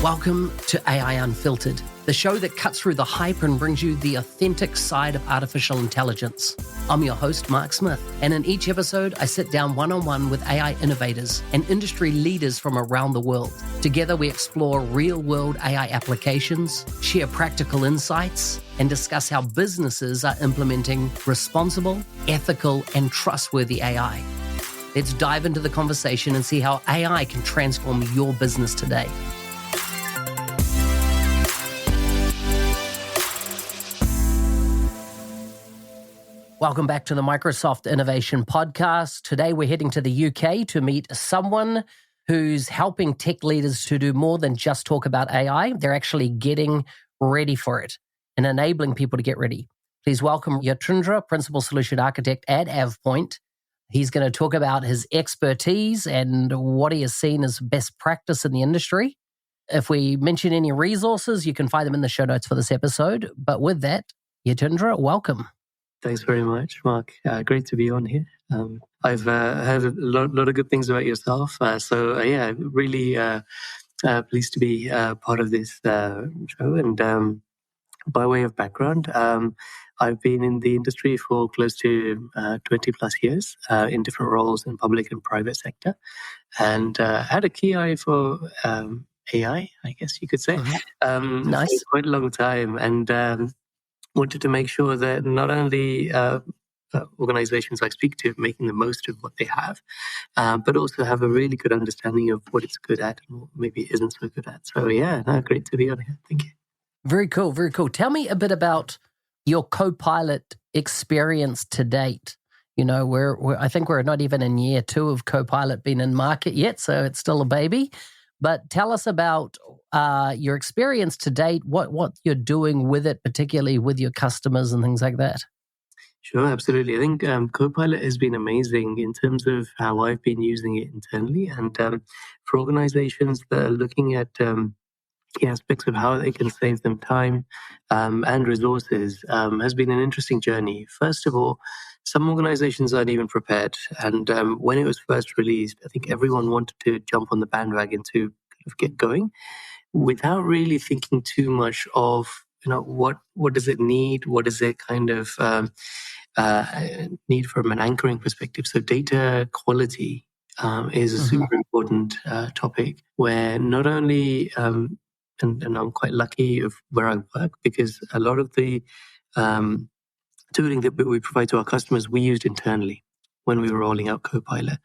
Welcome to AI Unfiltered, the show that cuts through the hype and brings you the authentic side of artificial intelligence. I'm your host, Mark Smith, and in each episode, I sit down one-on-one with AI innovators and industry leaders from around the world. Together, we explore real-world AI applications, share practical insights, and discuss how businesses are implementing responsible, ethical, and trustworthy AI. Let's dive into the conversation and see how AI can transform your business today. Welcome back to the Microsoft Innovation Podcast. Today, we're heading to the UK to meet someone who's helping tech leaders to do more than just talk about AI. They're actually getting ready for it and enabling people to get ready. Please welcome Yatindra, Principal Solution Architect at AvePoint. He's going to talk about his expertise and what he has seen as best practice in the industry. If we mention any resources, you can find them in the show notes for this episode. But with that, Yatindra, welcome. Thanks very much, Mark. Great to be on here. I've heard a lot of good things about yourself. Really pleased to be part of this show. And by way of background, I've been in the industry for close to 20 plus years in different roles in public and private sector, and had a key eye for AI, I guess you could say. Nice. For quite a long time. And wanted to make sure that not only organizations I speak to making the most of what they have, but also have a really good understanding of what it's good at and what maybe isn't so good at. So great to be on here. Thank you. Very cool, very cool. Tell me a bit about your Copilot experience to date. You know, I think we're not even in year 2 of Copilot being in market yet, so it's still a baby. But tell us about your experience to date, what you're doing with it, particularly with your customers and things like that. Sure, absolutely. I think Copilot has been amazing in terms of how I've been using it internally. And for organizations that are looking at key aspects of how they can save them time and resources, has been an interesting journey. First of all, some organizations aren't even prepared. And when it was first released, I think everyone wanted to jump on the bandwagon to kind of get going without really thinking too much of, what does it need? What does it kind of need from an anchoring perspective? So data quality is a super important topic where not only, and I'm quite lucky of where I work, because a lot of the tooling that we provide to our customers, we used internally when we were rolling out Copilot.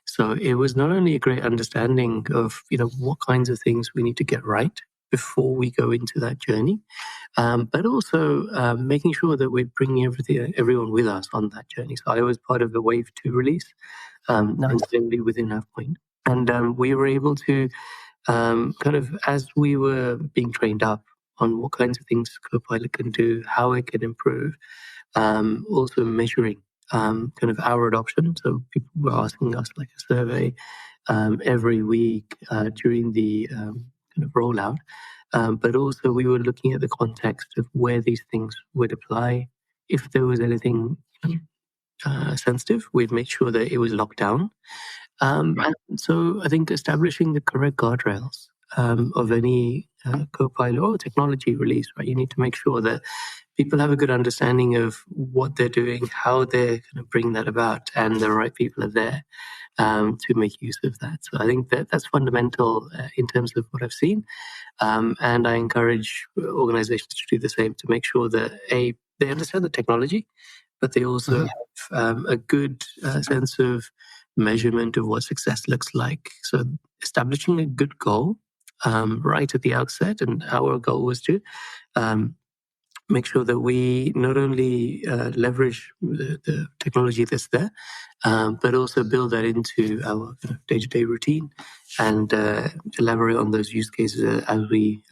So it was not only a great understanding of, what kinds of things we need to get right before we go into that journey, but also making sure that we're bringing everyone with us on that journey. So I was part of the Wave 2 release, internally within AvePoint. And we were able to kind of, as we were being trained up on what kinds of things Copilot can do, how it can improve, also measuring kind of our adoption. So people were asking us like a survey every week during the kind of rollout. But also we were looking at the context of where these things would apply. If there was anything sensitive, we'd make sure that it was locked down. And so I think establishing the correct guardrails of any Copilot or technology release, right? You need to make sure that people have a good understanding of what they're doing, how they're going to bring that about, and the right people are there to make use of that. So I think that's fundamental in terms of what I've seen. And I encourage organizations to do the same, to make sure that they understand the technology, but they also have a good sense of measurement of what success looks like. So establishing a good goal right at the outset, and our goal was to make sure that we not only leverage the technology that's there, but also build that into our day-to-day routine and elaborate on those use cases as we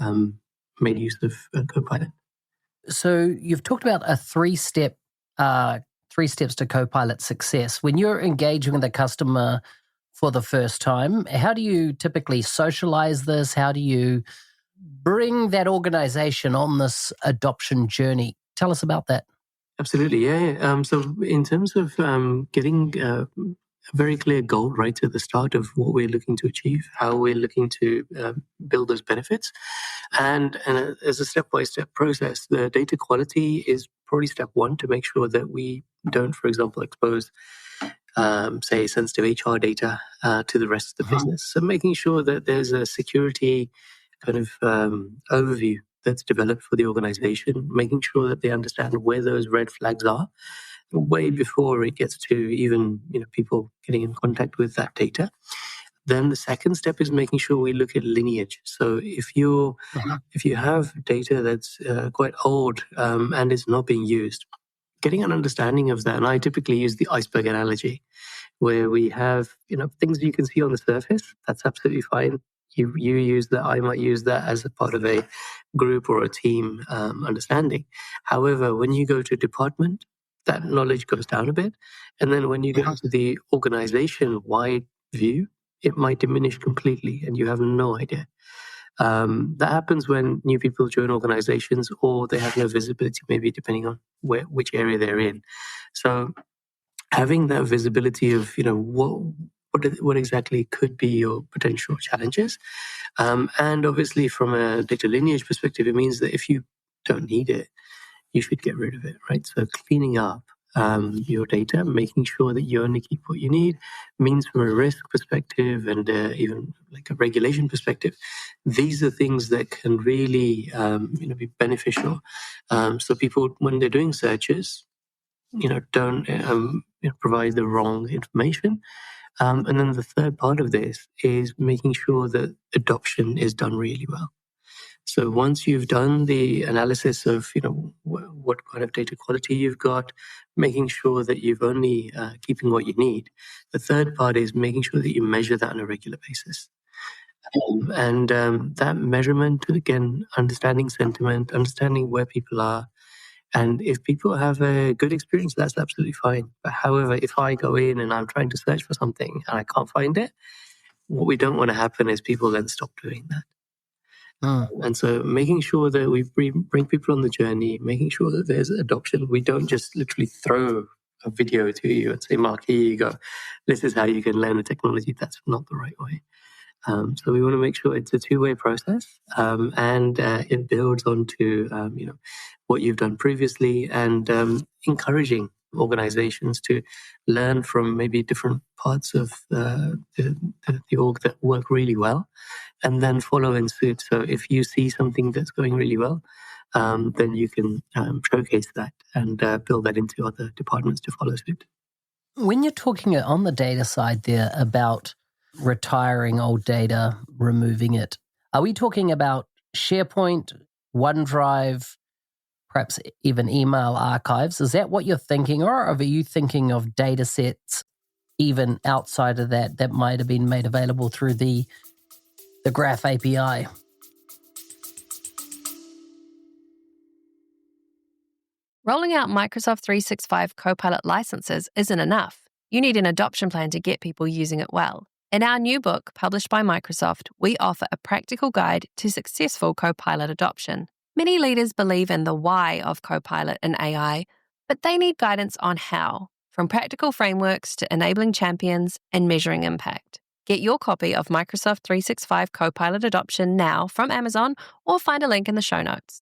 made use of Copilot. So you've talked about a three steps to Copilot success. When you're engaging with a customer for the first time, how do you typically socialize this? How do you bring that organization on this adoption journey? Tell us about that. Absolutely, yeah. So in terms of getting very clear goal right at the start of what we're looking to achieve, how we're looking to build those benefits. And as a step-by-step process, the data quality is probably step one to make sure that we don't, for example, expose, say, sensitive HR data to the rest of the business. So making sure that there's a security kind of overview that's developed for the organization, making sure that they understand where those red flags are way before it gets to even people getting in contact with that data. Then the second step is making sure we look at lineage. So if you have data that's quite old and is not being used, getting an understanding of that, and I typically use the iceberg analogy, where we have things you can see on the surface. That's absolutely fine. You use that, I might use that as a part of a group or a team understanding. However, when you go to a department, that knowledge goes down a bit. And then when you go to the organization-wide view, it might diminish completely and you have no idea. That happens when new people join organizations or they have no visibility, maybe depending on which area they're in. So having that visibility of what exactly could be your potential challenges, and obviously from a data lineage perspective, it means that if you don't need it, you should get rid of it, right? So cleaning up your data, making sure that you only keep what you need, means from a risk perspective and even like a regulation perspective, these are things that can really be beneficial. So people, when they're doing searches, don't provide the wrong information. And then the third part of this is making sure that adoption is done really well. So once you've done the analysis of what kind of data quality you've got, making sure that you've only keeping what you need. The third part is making sure that you measure that on a regular basis. And that measurement, again, understanding sentiment, understanding where people are. And if people have a good experience, that's absolutely fine. But however, if I go in and I'm trying to search for something and I can't find it, what we don't want to happen is people then stop doing that. And so making sure that we bring people on the journey, making sure that there's adoption. We don't just literally throw a video to you and say, Mark, here you go. This is how you can learn the technology. That's not the right way. So we want to make sure it's a two-way process, and it builds onto what you've done previously, and encouraging organizations to learn from maybe different parts of the org that work really well, and then follow in suit. So if you see something that's going really well, then you can showcase that and build that into other departments to follow suit. When you're talking on the data side there about retiring old data, removing it, are we talking about SharePoint, OneDrive, perhaps even email archives? Is that what you're thinking, or are you thinking of data sets even outside of that might have been made available through the Graph API? Rolling out Microsoft 365 Copilot licenses isn't enough. You need an adoption plan to get people using it well. In our new book, published by Microsoft, we offer a practical guide to successful Copilot adoption. Many leaders believe in the why of Copilot and AI, but they need guidance on how, from practical frameworks to enabling champions and measuring impact. Get your copy of Microsoft 365 Copilot adoption now from Amazon, or find a link in the show notes.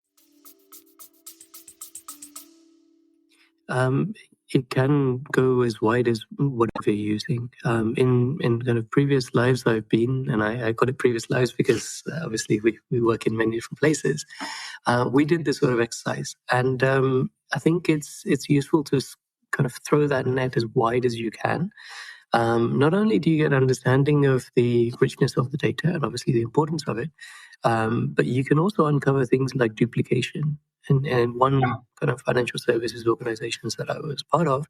It can go as wide as whatever you're using. In kind of previous lives I've been, and I call it previous lives because obviously we work in many different places. We did this sort of exercise, and I think it's useful to kind of throw that net as wide as you can. Not only do you get an understanding of the richness of the data and obviously the importance of it, but you can also uncover things like duplication. And one kind of financial services organizations that I was part of,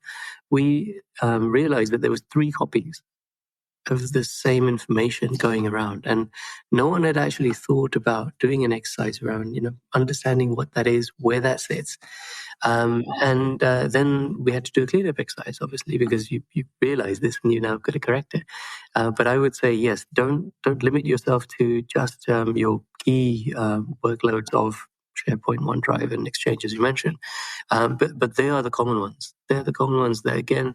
we realized that there was 3 copies of the same information going around, and no one had actually thought about doing an exercise around, understanding what that is, where that sits. And then we had to do a cleanup exercise, obviously, because you realize this and you now got to correct it. But I would say, yes, don't limit yourself to just your key workloads of SharePoint, OneDrive, and Exchange, as you mentioned. But they are the common ones. They're the common ones that, again,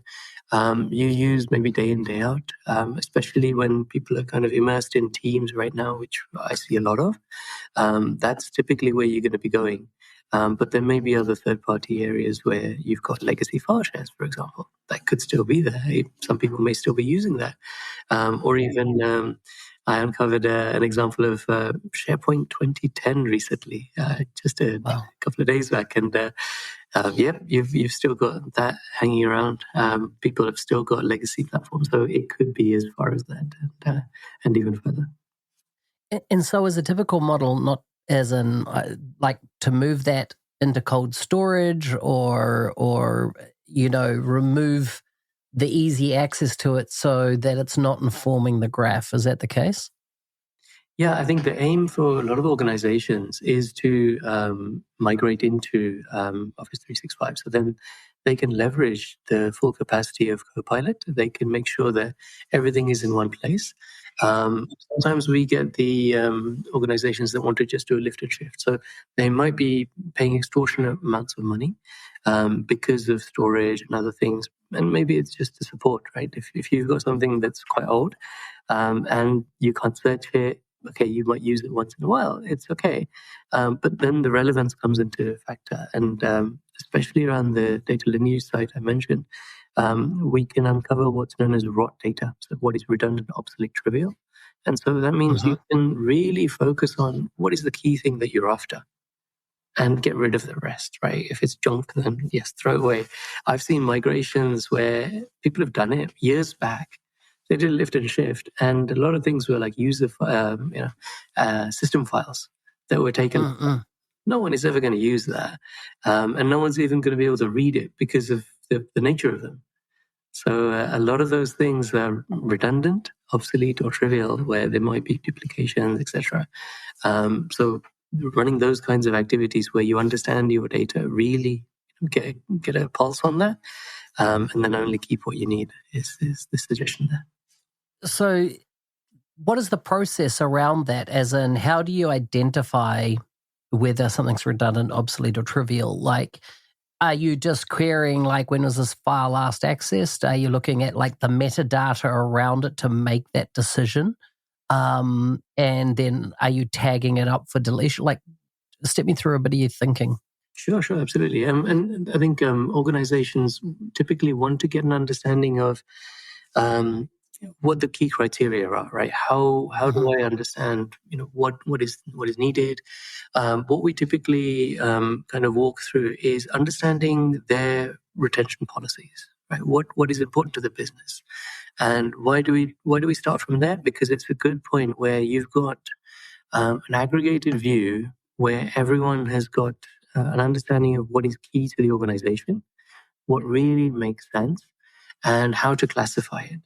you use maybe day in, day out, especially when people are kind of immersed in teams right now, which I see a lot of. That's typically where you're going to be going. But there may be other third-party areas where you've got legacy file shares, for example, that could still be there. Some people may still be using that. Or even I uncovered an example of SharePoint 2010 recently, just a couple of days back. And you've still got that hanging around. People have still got legacy platforms, so it could be as far as that and even further. And so is a typical model not as in like to move that into cold storage or remove the easy access to it so that it's not informing the graph? Is that the case? Yeah, I think the aim for a lot of organizations is to migrate into Office 365. So then they can leverage the full capacity of Copilot. They can make sure that everything is in one place. Sometimes we get the organizations that want to just do a lift and shift. So they might be paying extortionate amounts of money because of storage and other things. And maybe it's just the support, right? If you've got something that's quite old and you can't search it, okay, you might use it once in a while. It's okay. But then the relevance comes into factor. And especially around the data lineage side I mentioned, we can uncover what's known as rot data. So what is redundant, obsolete, trivial. And so that means you can really focus on what is the key thing that you're after and get rid of the rest, right? If it's junk, then yes, throw it away. I've seen migrations where people have done it years back. They did a lift and shift, and a lot of things were like system files that were taken. No one is ever going to use that, and no one's even going to be able to read it because of the nature of them. So a lot of those things are redundant, obsolete, or trivial, where there might be duplications, etc. So running those kinds of activities where you understand your data, really get a pulse on that, and then only keep what you need is the suggestion there. So what is the process around that? As in, how do you identify whether something's redundant, obsolete, or trivial? Like, are you just querying, like, when was this file last accessed? Are you looking at, like, the metadata around it to make that decision? And then are you tagging it up for deletion? Like, step me through a bit of your thinking. Sure, absolutely. And I think organizations typically want to get an understanding of what the key criteria are, right? How do I understand, what is needed? What we typically kind of walk through is understanding their retention policies, right? What is important to the business, and why do we start from there? Because it's a good point where you've got an aggregated view where everyone has got an understanding of what is key to the organization, what really makes sense, and how to classify it.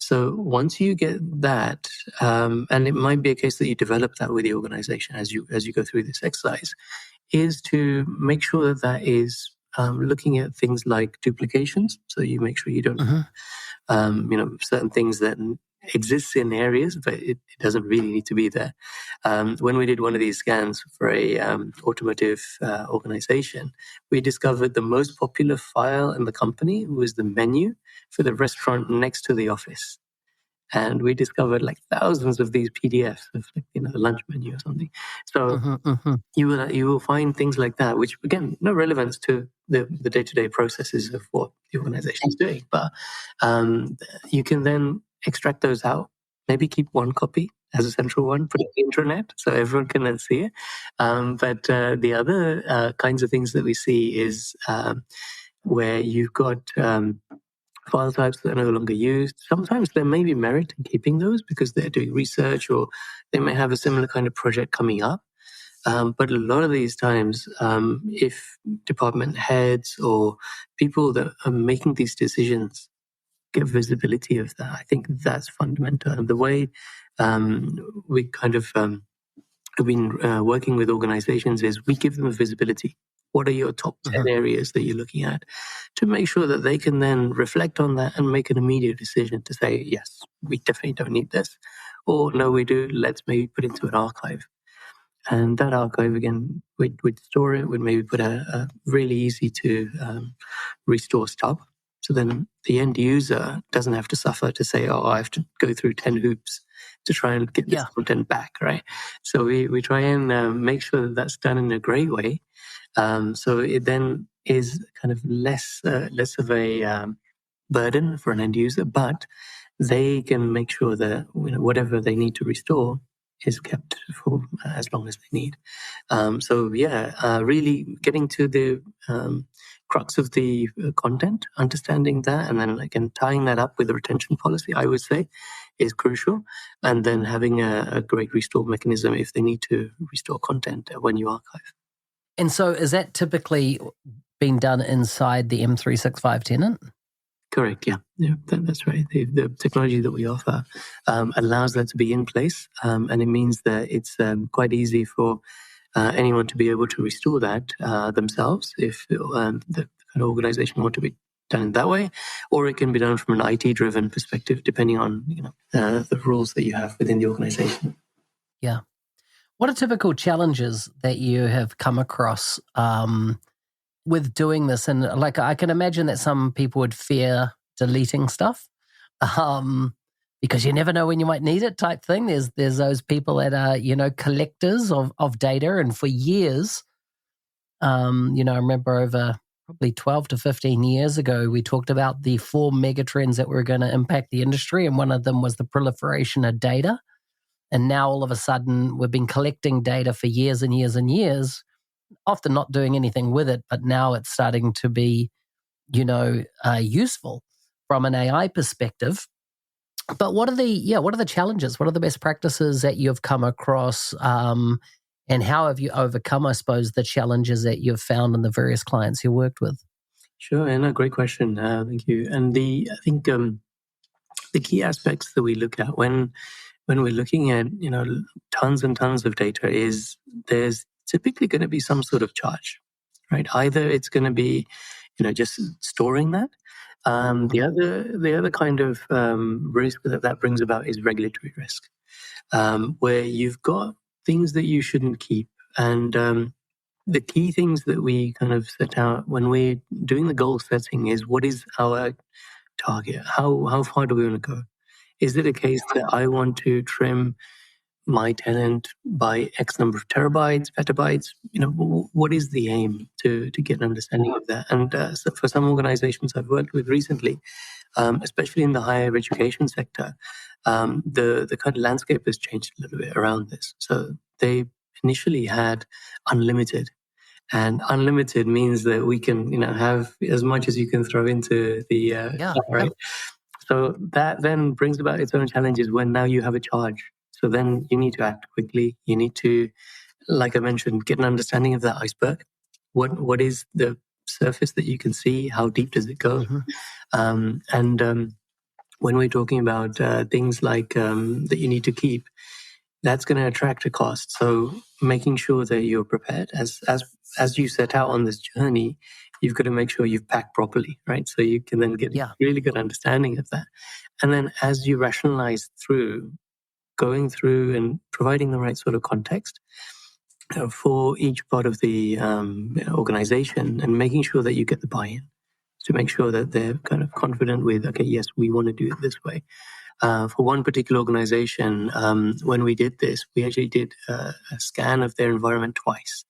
So once you get that, and it might be a case that you develop that with the organization as you go through this exercise, is to make sure that is looking at things like duplications. So you make sure you don't have, certain things that exists in areas, but it doesn't really need to be there. When we did one of these scans for a automotive organization, we discovered the most popular file in the company was the menu for the restaurant next to the office. And we discovered like thousands of these PDFs of the lunch menu or something. So you will find things like that, which again, no relevance to the day-to-day processes of what the organization is doing. But you can then extract those out, maybe keep one copy as a central one, put it on the intranet so everyone can then see it. But the other kinds of things that we see is where you've got file types that are no longer used. Sometimes there may be merit in keeping those because they're doing research or they may have a similar kind of project coming up. But a lot of these times, if department heads or people that are making these decisions get visibility of that, I think that's fundamental. And the way we kind of have been working with organizations is we give them a visibility. What are your top 10 areas that you're looking at to make sure that they can then reflect on that and make an immediate decision to say, yes, we definitely don't need this. Or no, we do. Let's maybe put it into an archive. And that archive, again, we'd store it. We'd maybe put a really easy to restore stub So then the end user doesn't have to suffer to say, I have to go through 10 hoops to try and get this content back, right? So we try and make sure that that's done in a great way. So it then is kind of less of a burden for an end user, but they can make sure that whatever they need to restore is kept for as long as they need. Really getting to the crux of the content, understanding that, and then again tying that up with the retention policy, I would say, is crucial. And then having a great restore mechanism if they need to restore content when you archive. And so is that typically being done inside the M365 tenant? Correct, yeah, that's right. The technology that we offer allows that to be in place, and it means that it's quite easy for anyone to be able to restore that themselves if the kind of organization want to be done in that way, or it can be done from an IT-driven perspective, depending on the rules that you have within the organization. Yeah. What are typical challenges that you have come across with doing this? And I can imagine that some people would fear deleting stuff because you never know when you might need it type thing. There's those people that are, collectors of data. And for years, I remember over probably 12 to 15 years ago, we talked about the 4 megatrends that were going to impact the industry. And one of them was the proliferation of data. And now all of a sudden, we've been collecting data for years and years and years, often not doing anything with it, but now it's starting to be, useful from an AI perspective. But what are the challenges? What are the best practices that you've come across, and how have you overcome, I suppose, the challenges that you've found in the various clients you worked with? Sure, and a great question. Thank you. And I think the key aspects that we look at when we're looking at tons and tons of data is there's typically going to be some sort of charge, right? Either it's going to be just storing that. The other kind of risk that brings about is regulatory risk, where you've got things that you shouldn't keep. And the key things that we kind of set out when we're doing the goal setting is, what is our target? How far do we want to go? Is it a case that I want to trim my tenant by X number of terabytes, petabytes? What is the aim to get an understanding of that? And so for some organizations I've worked with recently, especially in the higher education sector, the kind of landscape has changed a little bit around this. So they initially had unlimited. And unlimited means that we can, have as much as you can throw into the right? Yeah. So that then brings about its own challenges when now you have a charge. So then you need to act quickly. You need to, like I mentioned, get an understanding of that iceberg. What is the surface that you can see? How deep does it go? Mm-hmm. When we're talking about things like that you need to keep, that's going to attract a cost. So making sure that you're prepared as you set out on this journey, you've got to make sure you've packed properly, right? So you can then get a really good understanding of that. And then as you rationalize through, going through and providing the right sort of context for each part of the organization, and making sure that you get the buy-in to make sure that they're kind of confident with, okay, yes, we want to do it this way. For one particular organization, when we did this, we actually did a scan of their environment twice.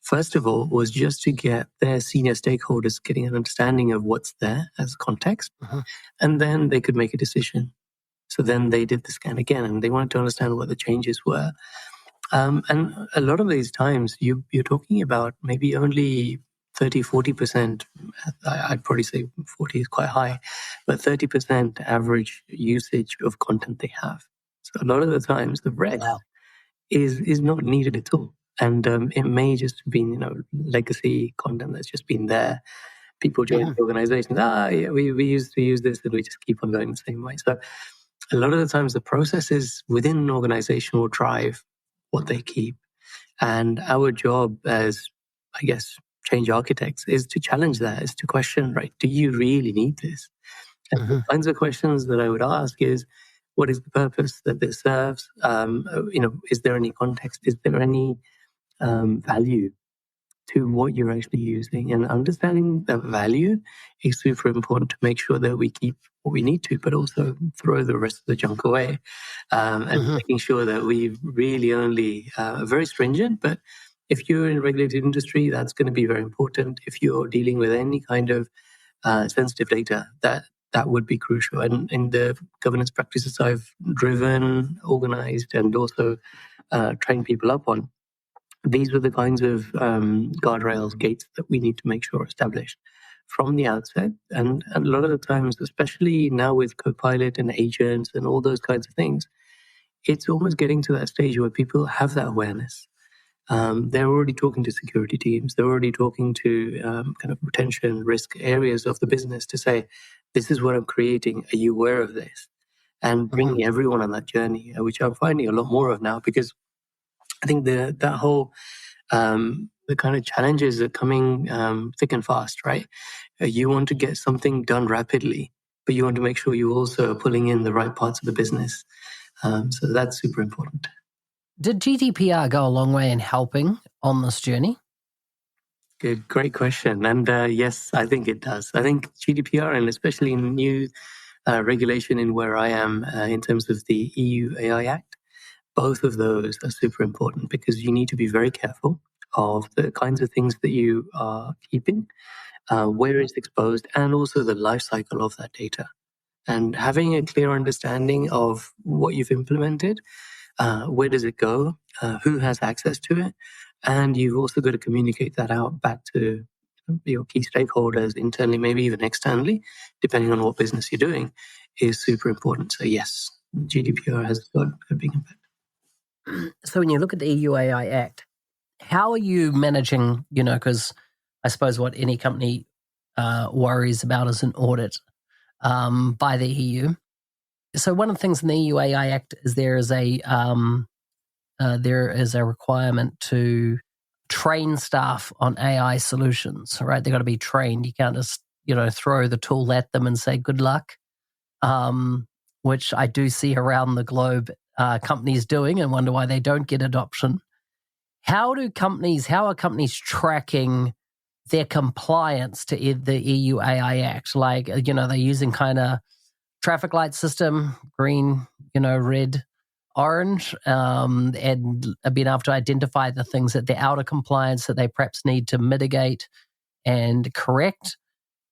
First of all, was just to get their senior stakeholders getting an understanding of what's there as context, and then they could make a decision. So then they did the scan again, and they wanted to understand what the changes were. And a lot of these times, you're talking about maybe only 30, 40%, I'd probably say 40 is quite high, but 30% average usage of content they have. So a lot of the times, the rest is not needed at all. And it may just have been, legacy content that's just been there. People join the organizations, we used to use this, and we just keep on going the same way. So a lot of the times, the processes within an organization will drive what they keep. And our job as, I guess, change architects is to challenge that, is to question, right, do you really need this? And the kinds of questions that I would ask is, what is the purpose that this serves? Is there any context? Is there any value to what you're actually using. And understanding that value is super important to make sure that we keep what we need to, but also throw the rest of the junk away. And making sure that we really only very stringent, but if you're in a regulated industry, that's going to be very important. If you're dealing with any kind of sensitive data, that would be crucial. And in the governance practices I've driven, organized, and also trained people up on, these were the kinds of guardrails, gates that we need to make sure are established from the outset. And a lot of the times, especially now with Copilot and agents and all those kinds of things, it's almost getting to that stage where people have that awareness. They're already talking to security teams. They're already talking to kind of retention risk areas of the business to say, this is what I'm creating. Are you aware of this? And bringing everyone on that journey, which I'm finding a lot more of now, because I think that whole the kind of challenges are coming thick and fast, right? You want to get something done rapidly, but you want to make sure you also are pulling in the right parts of the business. So that's super important. Did GDPR go a long way in helping on this journey? Good, great question. And yes, I think it does. I think GDPR, and especially in new regulation in where I am in terms of the EU AI Act, both of those are super important because you need to be very careful of the kinds of things that you are keeping, where it's exposed, and also the life cycle of that data. And having a clear understanding of what you've implemented, where does it go, who has access to it, and you've also got to communicate that out back to your key stakeholders internally, maybe even externally, depending on what business you're doing, is super important. So yes, GDPR has got a big impact. So when you look at the EU AI Act, how are you managing, because I suppose what any company worries about is an audit by the EU. So one of the things in the EU AI Act is there is a requirement to train staff on AI solutions, right? They've got to be trained. You can't just, throw the tool at them and say, good luck, which I do see around the globe companies doing and wonder why they don't get adoption. How are companies tracking their compliance to the EU AI Act? Like, they're using kind of traffic light system, green, red, orange, and being able to identify the things that they're out of compliance that they perhaps need to mitigate and correct.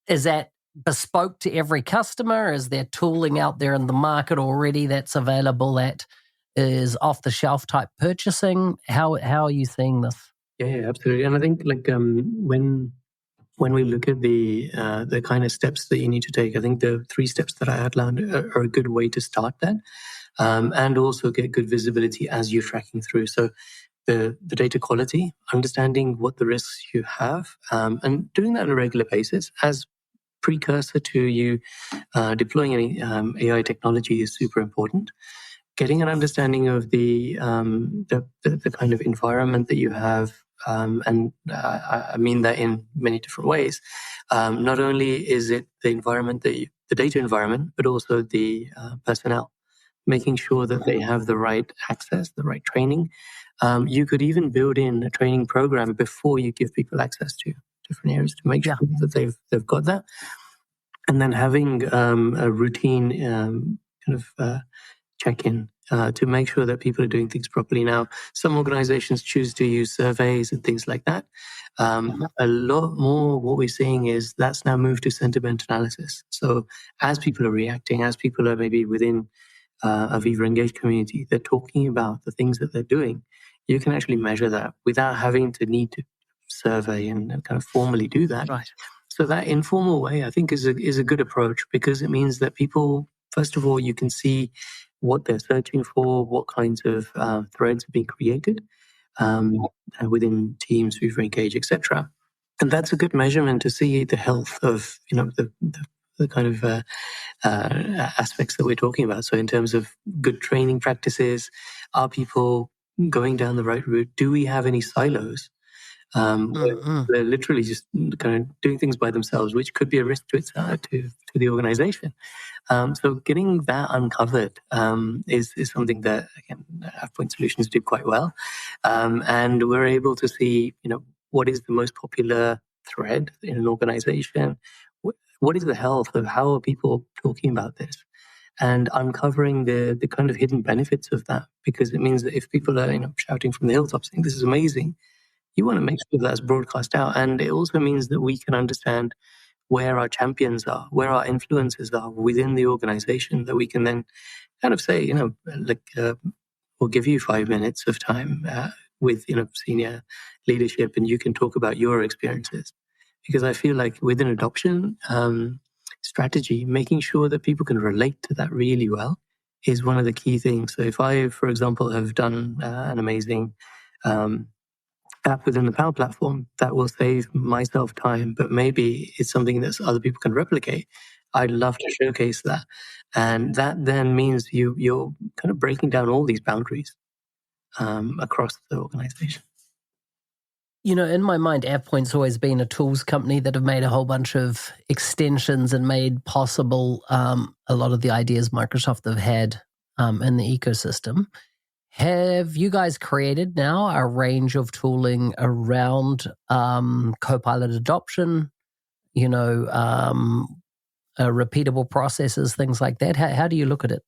Is that bespoke to every customer? Is there tooling out there in the market already that's available that is off-the-shelf type purchasing? How are you seeing this? Yeah, absolutely. And I think when we look at the kind of steps that you need to take, I think the 3 steps that I outlined are a good way to start that, and also get good visibility as you're tracking through. So the data quality, understanding what the risks you have, and doing that on a regular basis as precursor to you deploying any AI technology is super important. Getting an understanding of the kind of environment that you have, and I mean that in many different ways. Not only is it the environment, the data environment, but also the personnel, making sure that they have the right access, the right training. You could even build in a training program before you give people access to different areas to make sure that they've got that. And then having a routine kind of check-in to make sure that people are doing things properly. Now, some organizations choose to use surveys and things like that. A lot more what we're seeing is that's now moved to sentiment analysis. So as people are reacting, as people are maybe within a Viva Engage community, they're talking about the things that they're doing. You can actually measure that without having to need to survey and kind of formally do that. Right. So that informal way, I think, is a good approach, because it means that people, first of all, you can see what they're searching for, what kinds of threads are being created within teams, Viva Engage, etc. And that's a good measurement to see the health of the kind of aspects that we're talking about. So in terms of good training practices, are people going down the right route? Do we have any silos? They're literally just kind of doing things by themselves, which could be a risk to the organization. So getting that uncovered is something that, again, AvePoint Solutions do quite well. And we're able to see, what is the most popular thread in an organization, what is the health of how are people talking about this, and uncovering the kind of hidden benefits of that, because it means that if people are shouting from the hilltops saying this is amazing, you want to make sure that's broadcast out. And it also means that we can understand where our champions are, where our influencers are within the organization, that we can then kind of say, we'll give you 5 minutes of time with senior leadership, and you can talk about your experiences. Because I feel like with an adoption strategy, making sure that people can relate to that really well is one of the key things. So if I, for example, have done an amazing app within the Power Platform that will save myself time, but maybe it's something that other people can replicate, I'd love to showcase that. And that then means you're kind of breaking down all these boundaries across the organization. In my mind, AvePoint's always been a tools company that have made a whole bunch of extensions and made possible a lot of the ideas Microsoft have had in the ecosystem. Have you guys created now a range of tooling around Copilot adoption, repeatable processes, things like that? How do you look at it?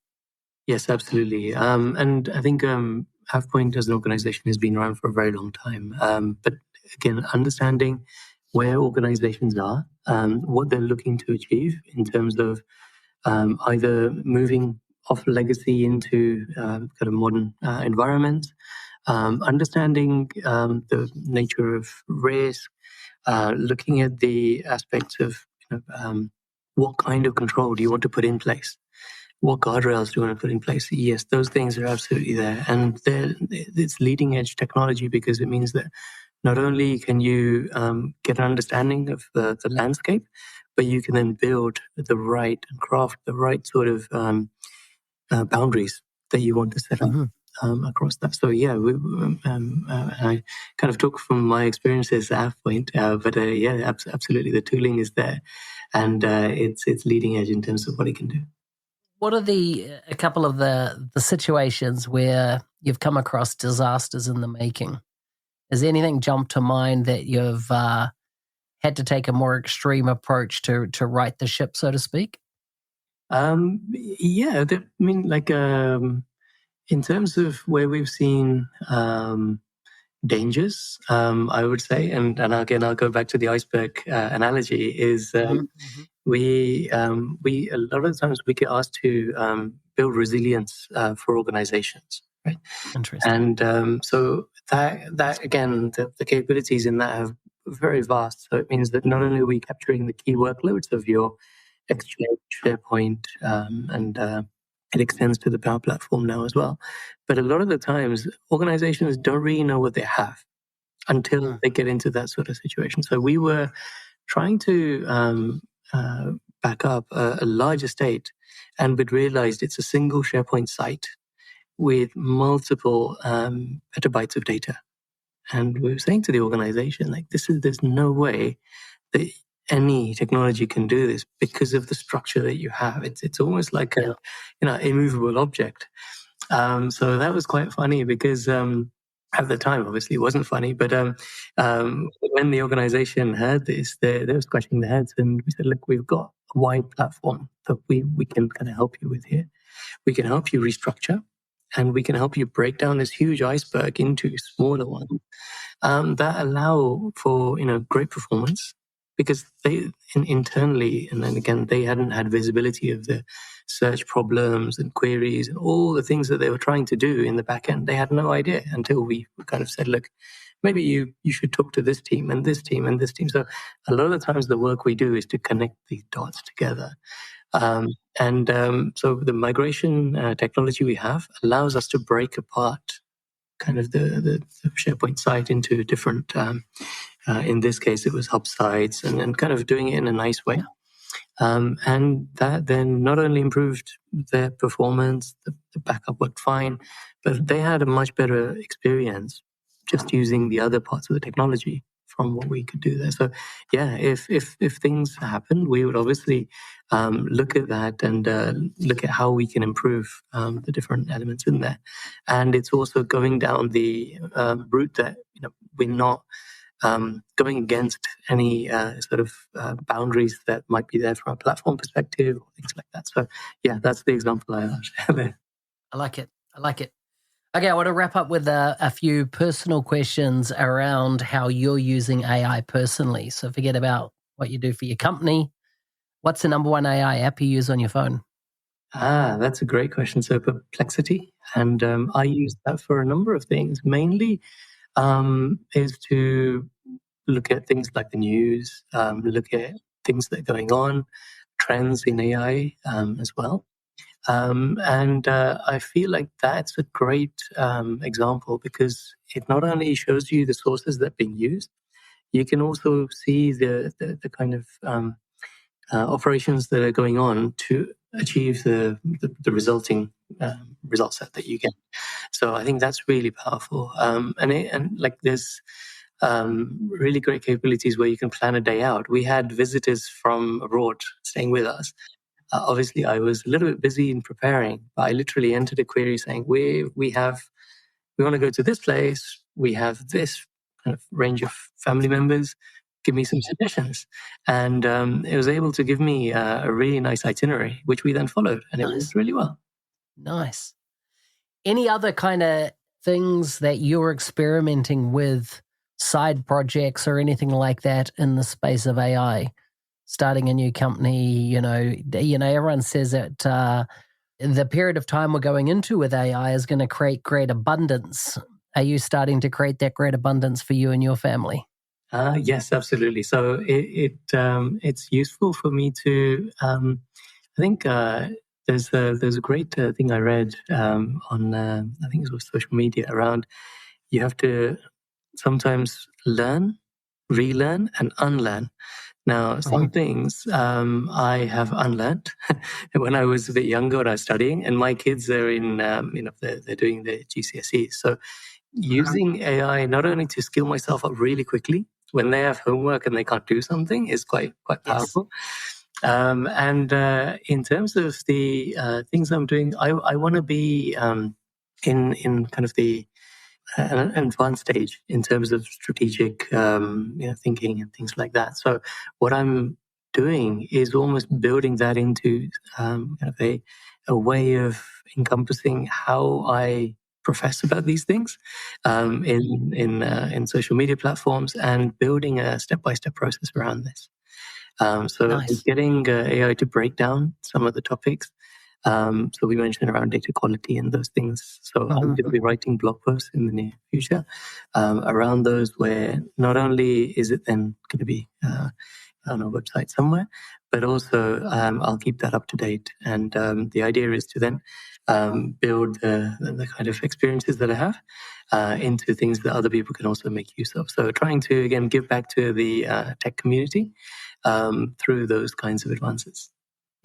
Yes, absolutely. And I think AvePoint as an organization has been around for a very long time. But again, understanding where organizations are, what they're looking to achieve in terms of either moving off legacy into kind of modern environments, understanding the nature of risk, looking at the aspects of what kind of control do you want to put in place? What guardrails do you want to put in place? Yes, those things are absolutely there. And it's leading edge technology, because it means that not only can you get an understanding of the landscape, but you can then build the right and craft the right sort of boundaries that you want to set up across that. So yeah, I kind of took from my experiences at AvePoint, but absolutely, the tooling is there, and it's leading edge in terms of what it can do. What are a couple of the situations where you've come across disasters in the making? Has anything jumped to mind that you've had to take a more extreme approach to right the ship, so to speak? In terms of where we've seen dangers, I would say, and again, I'll go back to the iceberg analogy, is we a lot of the times we get asked to build resilience for organizations, right? Interesting. And so that again, the capabilities in that are very vast. So it means that not only are we capturing the key workloads of your Exchange, SharePoint, and it extends to the Power Platform now as well. But a lot of the times, organizations don't really know what they have until they get into that sort of situation. So we were trying to back up a large estate, and we'd realized it's a single SharePoint site with multiple petabytes of data. And we were saying to the organization, there's no way that any technology can do this because of the structure that you have. It's almost like an immovable object. So that was quite funny, because at the time, obviously, it wasn't funny. But when the organization heard this, they were scratching their heads, and we said, "Look, we've got a wide platform that we can kind of help you with here. We can help you restructure, and we can help you break down this huge iceberg into smaller ones that allow for great performance." Because they internally, and then again, they hadn't had visibility of the search problems and queries and all the things that they were trying to do in the back end. They had no idea until we kind of said, "Look, maybe you should talk to this team and this team and this team." So a lot of the times the work we do is to connect these dots together. So the migration technology we have allows us to break apart kind of the SharePoint site into different, in this case, it was hub sites, and kind of doing it in a nice way. And that then not only improved their performance, the backup worked fine, but they had a much better experience just using the other parts of the technology from what we could do there. So yeah, if things happen, we would obviously look at that and look at how we can improve the different elements in there. And it's also going down the route that we're not going against any sort of boundaries that might be there from a platform perspective or things like that. So yeah, that's the example I share there. I like it. Okay, I want to wrap up with a few personal questions around how you're using AI personally. So forget about what you do for your company. What's the number one AI app you use on your phone? That's a great question. So Perplexity, and I use that for a number of things. Mainly is to look at things like the news, look at things that are going on, trends in AI as well. And I feel like that's a great example because it not only shows you the sources that are being used, you can also see the kind of operations that are going on to achieve the resulting result set that you get. So I think that's really powerful. And like there's really great capabilities where you can plan a day out. We had visitors from abroad staying with us. Obviously, I was a little bit busy in preparing, but I literally entered a query saying, we want to go to this place. We have this kind of range of family members. Give me some suggestions. And it was able to give me a really nice itinerary, which we then followed, and it worked really well. Nice. Any other kind of things that you're experimenting with, side projects or anything like that in the space of AI? Starting a new company, everyone says that the period of time we're going into with AI is going to create great abundance. Are you starting to create that great abundance for you and your family? Yes, absolutely. So it's useful for me to. I think there's a great thing I read on I think it was social media around. You have to sometimes learn, relearn, and unlearn. Now, some things I have unlearned when I was a bit younger when I was studying, and my kids are in, they're doing their GCSEs. So using AI not only to skill myself up really quickly when they have homework and they can't do something is quite powerful. Yes. And in terms of the things I'm doing, I want to be in kind of the an advanced stage in terms of strategic thinking and things like that. So what I'm doing is almost building that into kind of a way of encompassing how I profess about these things in social media platforms and building a step-by-step process around this. So nice. Getting AI to break down some of the topics. So we mentioned around data quality and those things. So I'm going to be writing blog posts in the near future around those where not only is it then going to be on a website somewhere, but also I'll keep that up to date. And the idea is to then build the kind of experiences that I have into things that other people can also make use of. So trying to, again, give back to the tech community through those kinds of advances.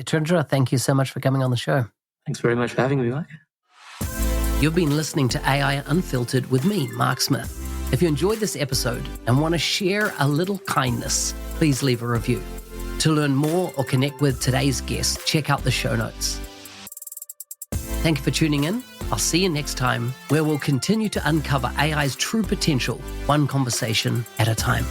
Yatindra, thank you so much for coming on the show. Thanks very much for having me, Mike. You've been listening to AI Unfiltered with me, Mark Smith. If you enjoyed this episode and want to share a little kindness, please leave a review. To learn more or connect with today's guest, check out the show notes. Thank you for tuning in. I'll see you next time, where we'll continue to uncover AI's true potential, one conversation at a time.